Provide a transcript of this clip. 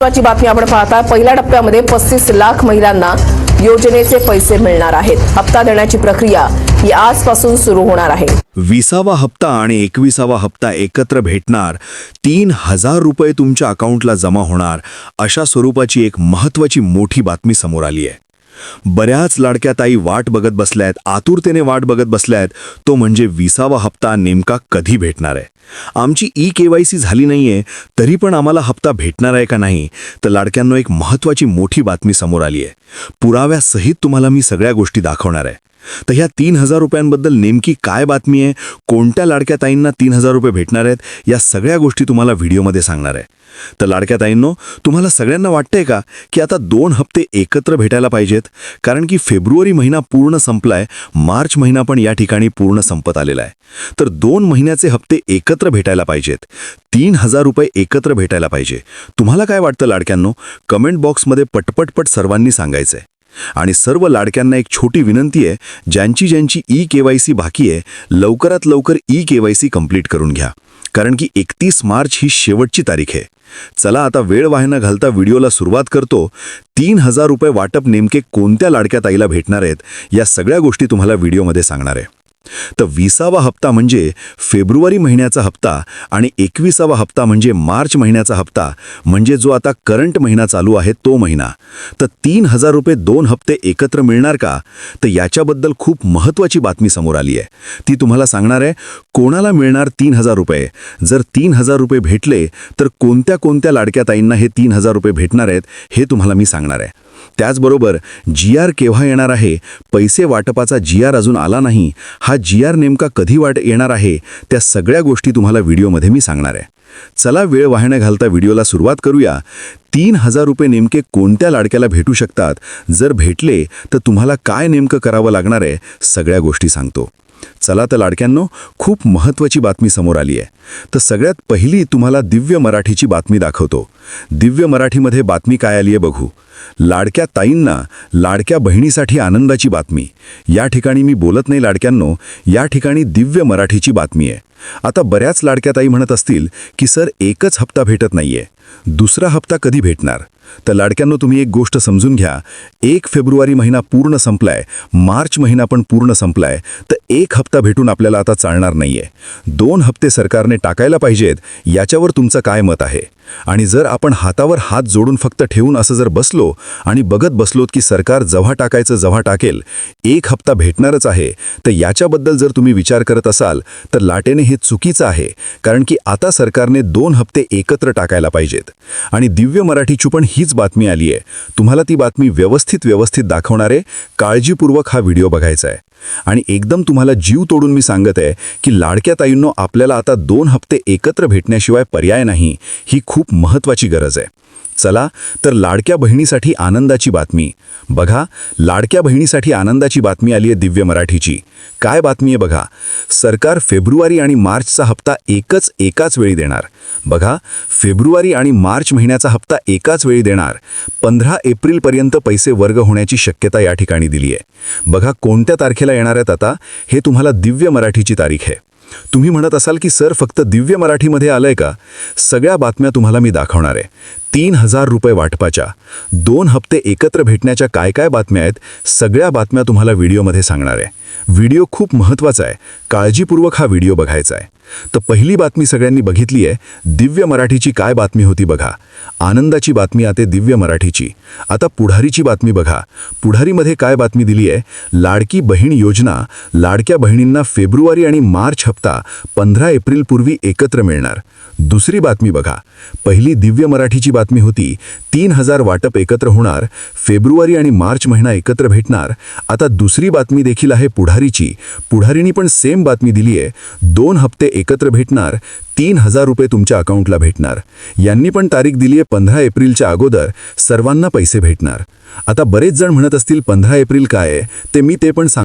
महत्त्वाची बातमी आपण पाहता। पहिल्या टप्प्यामध्ये 35 लाख महिलांना योजनेचे पैसे मिळणार आहेत। हप्ता देण्याची प्रक्रिया ही आजपासून सुरू होणार आहे। 20वा हप्ता आणि 21वा हप्ता एकत्र भेटणार। 3000 रुपये तुमच्या अकाउंटला जमा होणार अशा स्वरूपाची एक महत्त्वाची मोठी बातमी समोर आली आहे। बऱ्याच लाडक्या ताई वाट बघत बसल्यात, आतुरतेने वाट बघत बसल्यात, तो म्हणजे 20वा हप्ता नेमका कधी भेटणार आहे। आमची ई-केवायसी झाली नाहीये तरी पण आम्हाला हप्ता भेटणार आहे का नाही, तर लाडक्यांनो एक महत्त्वाची मोठी बातमी समोर आली आहे। पुराव्यासहित तुम्हाला मी सगळ्या गोष्टी दाखवणार आहे। तर ह्या 3000 रुपयांबद्दल नेमकी काय बातमी आहे, कोणत्या लाडक्या ताईंना 3000 रुपये भेटणार आहेत, या सगळ्या गोष्टी तुम्हाला व्हिडिओमध्ये सांगणार आहे। तर लाडक्या ताईंनो, तुम्हाला सगळ्यांना वाटतंय का की आता 2 हप्ते एकत्र भेटायला पाहिजेत? कारण की फेब्रुवारी महिना पूर्ण संपलाय, मार्च महिना पण या ठिकाणी पूर्ण संपत आलेला आहे। तर 2 महिन्याचे हप्ते एकत्र भेटायला पाहिजेत, 3000 रुपये एकत्र भेटायला पाहिजे। तुम्हाला काय वाटतं लाडक्यांनो? कमेंट बॉक्समध्ये पटपटपट सर्वांनी सांगायचंय। आणि सर्व लाडक्यांना एक छोटी विनंती आहे, ज्यांची ई-केवायसी बाकी आहे, लवकरात लवकर ई-केवायसी कंप्लीट करून घ्या, कारण की 31 मार्च ही शेवटची तारीख आहे। चला आता वेळ वाया न घालता व्हिडिओला सुरुवात करतो। 3000 रुपये वाटप नेमके कोणत्या लाडक्या ताईला भेटणार आहेत, या सगळ्या गोष्टी तुम्हाला व्हिडिओमध्ये सांगणार आहे। तर 20वा हप्ता म्हणजे फेब्रुवारी महिन्याचा हप्ता आणि 21वा हप्ता म्हणजे मार्च महिन्याचा हप्ता, म्हणजे जो आता करंट महिना चालू आहे तो महिना। तर 3000 रुपये 2 हप्ते एकत्र मिळणार का? तर याच्याबद्दल खूप महत्त्वाची बातमी समोर आली आहे, ती तुम्हाला सांगणार आहे। कोणाला मिळणार 3000 रुपये? जर 3000 रुपये भेटले तर कोणत्या कोणत्या लाडक्या ताईंना हे 3000 रुपये भेटणार आहेत हे तुम्हाला मी सांगणार आहे। त्याचबरोबर GR केव्हा येणार आहे, पैसे वाटपाचा GR अजून आला नाही, हा GR नेमका कधी येणार आहे, त्या सगळ्या गोष्टी तुम्हाला व्हिडिओमध्ये मी सांगणार आहे। चला वेळ वाया न घालता व्हिडिओला सुरुवात करूया। 3000 रुपये नेमके कोणत्या लाडक्याला भेटू शकतात? जर भेटले तर तुम्हाला काय नेमकं करावं लागणार आहे, सगळ्या गोष्टी सांगतो। चला तर लाडक्यांनो, खूप महत्त्वाची बातमी समोर आली आहे। तर सगळ्यात पहिली तुम्हाला दिव्य मराठीची बातमी दाखवतो। दिव्य मराठीमध्ये बातमी काय आली आहे बघू। लाडक्या ताईंना लाडक्या बहिणीसाठी आनंदाची बातमी। या ठिकाणी मी बोलत नाही लाडक्यांनो, या ठिकाणी दिव्य मराठीची बातमी आहे। आता बऱ्याच लाडक्या ताई म्हणत असतील की सर एकच हप्ता भेटत नाहीये, दुसरा हप्ता कधी भेटणार? तर लाडक्यांनो, तुम्ही एक गोष्ट समजून घ्या। 1 फेब्रुवारी महिना पूर्ण संपलाय, मार्च महिना पण पूर्ण संपलाय, तर एक हप्ता भेटून आपल्याला आता चालणार नाहीये। 2 हप्ते सरकारने टाकायला पाहिजेत, याच्यावर तुमचं काय मत आहे? आणि जर आपण हातावर हात जोडून फक्त ठेवून असं जर बसलो आणि बघत बसलोत की सरकार जेव्हा टाकायचं जेव्हा टाकेल, एक हप्ता भेटणारच आहे, तर याच्याबद्दल जर तुम्ही विचार करत असाल तर लाटेने हे चुकीचं आहे। कारण की आता सरकारने 2 हप्ते एकत्र टाकायला पाहिजेत। आणि दिव्य मराठीची पण हीच बातमी आली आहे। तुम्हाला ती बातमी व्यवस्थित दाखवणार आहे, काळजीपूर्वक हा व्हिडिओ बघायचा आहे। आणि एकदम तुम्हाला जीव तोडून मी सांगत आहे की लाडक्या ताईंनो, आपल्याला आता 2 हप्ते एकत्र भेटण्याशिवाय पर्याय नाही, ही खूप महत्त्वाची गरज आहे। चला तर लाडक्या बहिणीसाठी आनंदाची बातमी बघा। लाडक्या बहिणीसाठी आनंदाची बातमी आली आहे दिव्य मराठीची। काय बातमी आहे बघा। सरकार फेब्रुवारी आणि मार्चचा हप्ता एकाच वेळी देणार। बघा, फेब्रुवारी आणि मार्च महिन्याचा हप्ता एकाच वेळी देणार। 15 एप्रिलपर्यंत पैसे वर्ग होण्याची शक्यता या ठिकाणी दिली आहे। बघा कोणत्या तारखेला येणार आहेत आता, हे तुम्हाला दिव्य मराठीची तारीख आहे। तुम्ही म्हणत असाल की सर फक्त दिव्य मराठीमध्ये आलंय का? सगळ्या बातम्या तुम्हाला मी दाखवणार आहे। 3000 रुपये वाटपाच्या 2 हप्ते एकत्र भेटण्याच्या काय काय बातम्या आहेत, सगळ्या बातम्या तुम्हाला व्हिडिओमध्ये सांगणार आहे। व्हिडिओ खूप महत्त्वाचा आहे, काळजीपूर्वक हा व्हिडिओ बघायचा आहे। तर पहिली बातमी सगळ्यांनी बघितली आहे। दिव्य मराठीची काय बातमी होती बघा। आनंदाची बातमी आता दिव्य मराठीची। आता पुढारीची बातमी बघा। पुढारीमध्ये काय बातमी दिली आहे? लाडकी बहीण योजना, लाडक्या बहिणींना फेब्रुवारी आणि मार्च हप्ता 15 एप्रिलपूर्वी एकत्र मिळणार। दुसरी बातमी बघा। पहिली दिव्य मराठीची बातमी होती 3000 वाटप एकत्र होणार, फेब्रुवारी आणि मार्च महिना एकत्र भेटणार। आता दुसरी बातमी देखील आहे पुढारीची। पुढारीनी पण सेम बातमी दिली आहे, 2 हप्ते एकत्र भेटणार, 3000 रुपये तुमच्या अकाउंटला भेटणार। यांनी पण तारीख दिली आहे 15 एप्रिलच्या अगोदर सर्वांना पैसे भेटणार। आता बरेच जण म्हणत असतील 15 एप्रिल काय आहे, ते पण सांग